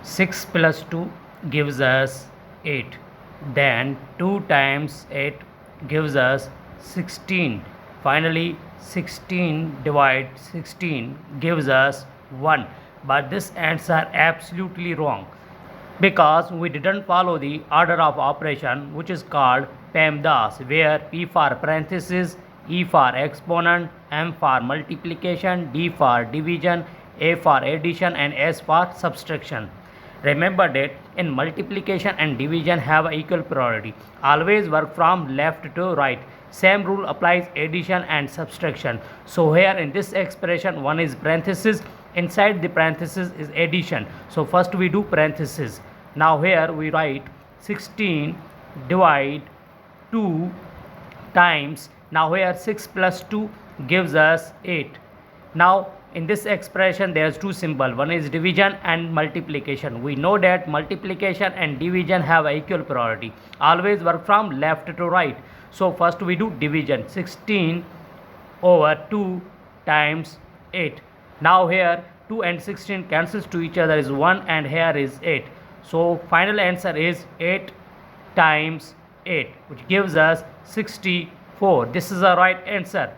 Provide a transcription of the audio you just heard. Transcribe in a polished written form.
6 plus 2 gives us 8. Then 2 times 8 gives us 16. Finally 16 divide 16 gives us 1. But this answer absolutely wrong, because we didn't follow the order of operation, which is called PEMDAS, where P for parenthesis, E for exponent, M for multiplication, D for division, A for addition, and S for subtraction. Remember that in multiplication and division have equal priority. Always work from left to right. Same rule applies addition and subtraction. So here in this expression, one is parenthesis. Inside the parenthesis is addition. So first we do parenthesis. Now here we write 16 divide 2 times. Now here 6 plus 2 gives us 8. Now in this expression there is two symbols, one is division and multiplication. We know that multiplication and division have equal priority. Always work from left to right. So first we do division. 16 over 2 times 8. Now here 2 and 16 cancels to each other is 1, and here is 8. So final answer is 8 times 8, which gives us 64. This is the right answer.